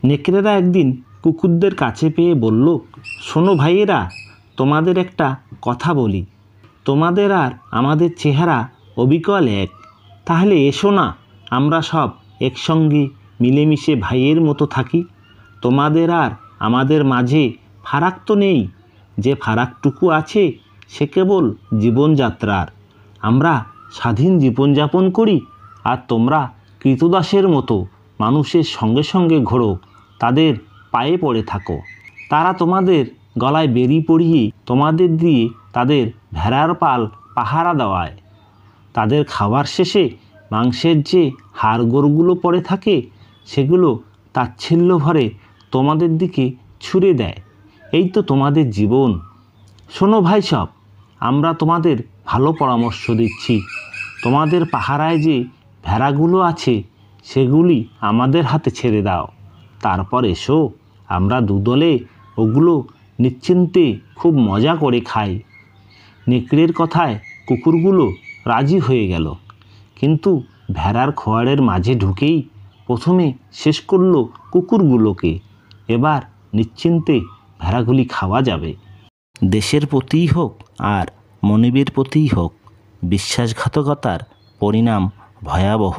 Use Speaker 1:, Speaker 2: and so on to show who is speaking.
Speaker 1: নেকড়েরা একদিন কুকুরদের কাছে পেয়ে বলল, শোনো ভাইয়েরা, তোমাদের একটা কথা বলি। তোমাদের আর আমাদের চেহারা অবিকল এক। তাহলে এসো না, আমরা সব একসঙ্গে মিলেমিশে ভাইয়ের মতো থাকি। তোমাদের আর আমাদের মাঝে ফারাক তো নেই, যে ফারাকটুকু আছে সে কেবল জীবনযাত্রার। আমরা স্বাধীন জীবনযাপন করি, আর তোমরা কৃতদাসের মতো মানুষের সঙ্গে সঙ্গে ঘোরো, তাদের পায়ে পড়ে থাকো। তারা তোমাদের গলায় বেরি পরিয়ে তোমাদের দিয়ে তাদের ভেড়ার পাল পাহারা দেওয়ায়। তাদের খাওয়ার শেষে মাংসের যে হাড়গোড়গুলো পড়ে থাকে সেগুলো তাচ্ছিল্য ভরে তোমাদের দিকে ছুঁড়ে দেয়। এই তো তোমাদের জীবন। শোনো ভাই সব, আমরা তোমাদের ভালো পরামর্শ দিচ্ছি। তোমাদের পাহারায় যে ভেড়াগুলো আছে সেগুলি আমাদের হাতে ছেড়ে দাও। তারপর এসো, আমরা দুদলে ওগুলো নিশ্চিন্তে খুব মজা করে খাই। নেকড়ের কথায় কুকুরগুলো রাজি হয়ে গেল, কিন্তু ভেড়ার খোয়ারের মাঝে ঢুকেই প্রথমে শেষ করলো কুকুরগুলোকে। এবার নিশ্চিন্তে ভেড়াগুলি খাওয়া যাবে। দেশের প্রতিই হোক আর মনিবের প্রতিই হোক, বিশ্বাসঘাতকতার পরিণাম ভয়াবহ।